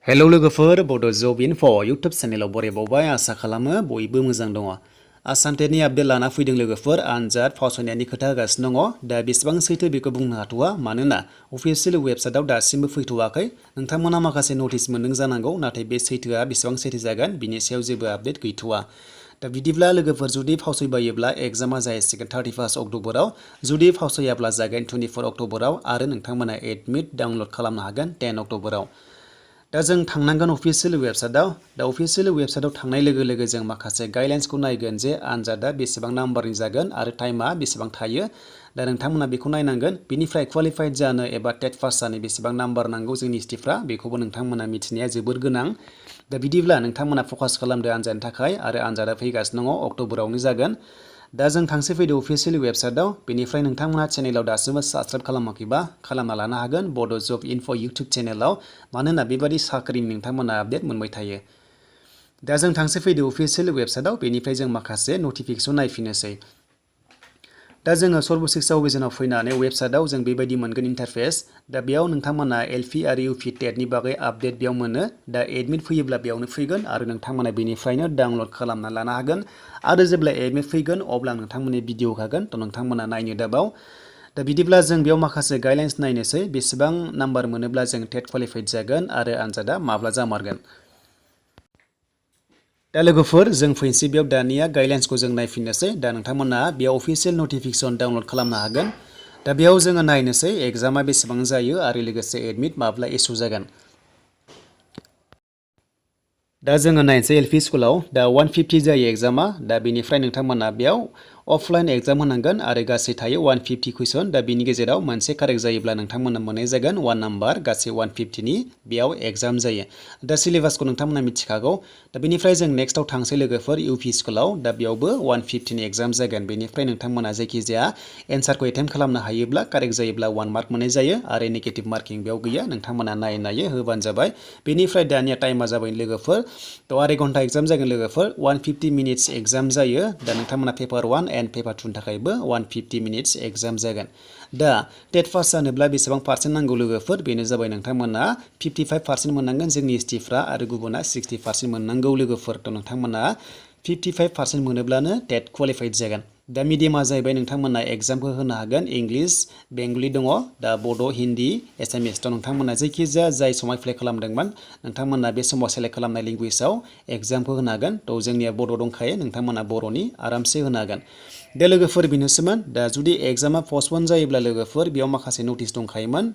Hello लोगोफोर बड' जब info YouTube चेनेलाव बरायबावबाय आसा खालामो बयबो मोजां दङ। आसाम टेटनि आपडेट लाना फैदों लोगोफोर आनजाद फावसायनायनि खोथा होगासिनो दङ। दा बेसेबां सैथो बेखौ बुंनो हाथ'वा मानोना अफिसियेल वेबसाइटआव दासिमबो फैथ'वाखै। नोंथांमोना माखासे नटिस मोनदों जानांगौ नाथाय बे सैथोआ बेसेबां सैथो जागोन बिनि सायाव जेबो आपडेट गैथ'वा। दा बिदिब्ला लोगोफोर जुदि फावसायबायोब्ला एग्जामा जाहैसिगोन 31 अक्ट'बराव, जुदि फावसायाब्ला जागोन 24 अक्ट'बराव आरो नोंथांमोना एडमिट डाउनलड खालामनो हागोन 10 अक्ट'बराव। दा जों थांनांगोन अफिसियेल वेबसाइटआव। दा अफिसियेल वेबसाइटआव थांनाय लोगो लोगो जों माखासे गाइडलाइन्सखौ नायगोन जे आनजादा बेसेबां नाम्बारनि जागोन आरो टाइमा बेसेबां थायो। दा नोंथांमोना बेखौ नायनांगोन। बिनिफ्राय क्वालिफाइड जानो एबा टेट पास जानो बेसेबां नाम्बार नांगौ जोंनि स्टिफरा बेखौबो नोंथांमोना मिथिनाया जोबोर गोनां। दा बिदिब्ला नोंथांमोना फकास खालामदो आनजादनि थाखाय आरो आनजादा फैगासिनो दङ अक्ट'बरावनो जागोन। दा जों थांसै फैदो अफिसियेल वेबसाइटआव। बेनिफ्राय नोंथांमोना चेनेलाव दासिमबो साबस्क्राइब खालामाखैबा खालामना लानो हागोन बड' जब इनफो इउटुब चेनेलाव, मानोना बेबादि साख्रिनि नोंथांमोना आपडेट मोनबाय थायो। दा जों थांसै फैदो अफिसियेल वेबसाइटआव। बेनिफ्राय जों माखासे नटिफिकेसन नायफिननोसै। दा जोङो सर्वशिक्षा अभियानाव फैनानै वेबसाइटआव जों बेबायदि मोनगोन इन्टारफेस। दा बेयाव नोंथांमोना एलपि आरो इउपि टेटनि बागै आपडेट बेयाव मोनो। दा एडमिट फैयोब्ला बेयावनो फैगोन आरो नोंथांमोना बेनिफ्रायनो डाउनलड खालामना लानो हागोन। आरो जेब्ला एडमिट फैगोन अब्ला नोंथांमोननि भिडिअ होखागोन, थ' नोंथांमोना नायनो दाबाव। दा बिदिब्ला जों बेयाव माखासे गाइडलाइन्स नायनोसै बेसेबां नाम्बार मोनोब्ला जों टेट क्वालिफाइड जागोन आरो आनजादा माब्ला जामारगोन। दा लोगोफोर जों फैनोसै बेयाव दानिया गाइडलाइन्सखौ जों नायफिननोसै। दा नोंथांमोना बेयाव अफिसियेल नटिफिकेसन डाउनलड खालामनो हागोन। दा बेयाव जोङो नायनोसै एग्जामा बेसेबां जायो आरो लोगोसे एडमिट माब्ला इसु जागोन। दा जोङो नायनोसै एलपि स्कुलाव। दा 150 जायो एग्जामा। दा बेनिफ्राय नोंथांमोना बेयाव अफलाइन एग्जाम होनांगोन आरो गासै थायो 150 कुइसन। दा बिनि गेजेराव मोनसे कारेक्ट जायोब्ला नोंथांमोना मोननाय जागोन 1 नाम्बार, गासै 150नि बेयाव एग्जाम जायो। दा सिलेबासखौ नोंथांमोना मिथिखागौ। दा बेनिफ्राय जों नेक्स्टआव थांसै लोगोफोर इउपि स्कुलाव। दा बेयावबो 150नि एग्जाम जागोन। बेनिफ्राय नोंथांमोना जायखिजाया एन्सारखौ एटेम्प्ट खालामनो हायोब्ला कारेक्ट जायोब्ला 1 मार्क मोननाय जायो आरो नेगेटिभ मार्किं बेयाव गैया। नोंथांमोना नायै होबानो जाबाय। बेनिफ्राय दानिया टाइमा जाबाय लोगोफोर, थ' 2 घन्टा एग्जाम जागोन लोगोफोर। 150 मिनिट्स एग्जाम जायो। दा नोंथांमोना पेपार 1 एन्ड पेपार 2नि थाखायबो 150 मिनिट्स एग्जाम जागोन। दा टेट पास जानोब्ला बेसेबां पार्सेन्ट नांगौ लोगोफोर, बेनो जाबाय नोंथांमोना 55% मोननांगोन जोंनि एसटिफ्रा आरो गुबुना 60% मोननांगौ लोगोफोर। थ' नोंथांमोना 55% मोनोब्लानो टेट क्वालिफाइड जागोन। दा मिडियामा जाहैबाय नोंथांमोना एग्जामखौ होनो हागोन इंलिस, बेंगलि दङ, दा बड', हिन्दी, एसामिस। थ' नोंथांमोना जायखिजाया जाय समाव एप्लाइ खालामदोंमोन नोंथांमोना बे समाव सेलेक्ट खालामनाय लेंगुवेजाव एग्जामखौ होनो हागोन। थ' जोंनिया बड' दंखायो, नोंथांमोना बर'नि आरामसे होनो हागोन। दे लोगोफोर बेनोसैमोन। दा जुदि एग्जामा पस्टपन जायोब्ला लोगोफोर बेयाव माखासे नटिस दंखायोमोन,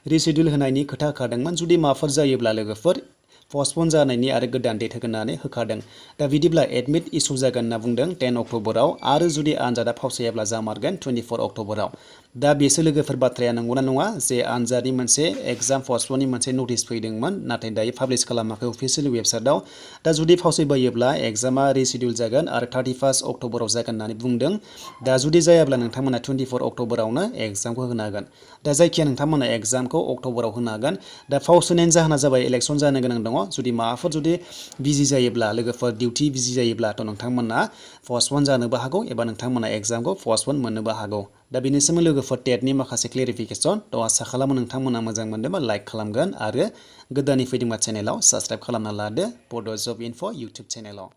रिसिडिउल होनायनि खोथा होखादोंमोन। जुदि माबाफोर जायोब्ला लोगोफोर पस्टपन जानायनि आरो गोदान डेट होगोननानै होखादों। दा बिदिब्ला एडमिट इसु जागोन होनना बुंदों 10 अक्ट'बराव आरो जुदि आनजादा फावसायाब्ला जामारगोन 24 अक्ट'बराव। दा बेसो लोगोफोर बाथ्राया नंगौना नङा जे आनजादनि मोनसे एग्जाम पस्टपननि मोनसे नटिस फैदोंमोन नाथाय दायो पाब्लिश खालामाखै अफिसियेल वेबसाइटआव। दा जुदि फावसायबायोब्ला एग्जामा रिसिडिउल जागोन आरो 31 अक्ट'बराव जागोन होननानै बुंदों। दा जुदि जायाब्ला नोंथांमोना 24 अक्ट'बरावनो एग्जामखौ होनो हागोन। दा जायखिया नोंथांमोना एग्जामखौ अक्ट'बराव होनो हागोन। दा फावसायनायनि जाहोना जाबाय इलेक्सन जानो गोनां दङ। जुदि माबाफोर बिजि जायोब्ला लोगोफोर डिउटि बिजि जायोब्ला थ' नोंथांमोना पस्टपन जानोबो हागौ एबा नोंथांमोना एग्जामखौ पस्टपन मोननोबो हागौ। दा बेनिसिम लोगोफोर टेटनि माखासे क्लेरिफिकेसन। थ' आसा खालामो नोंथांमोना मोजां मोनदोंबा लाइक खालामगोन आरो गोदानै फैदोंबा चेनेलाव साबस्क्राइब खालामना लादो बड' जब इनफो इउटुब चेनेलाव।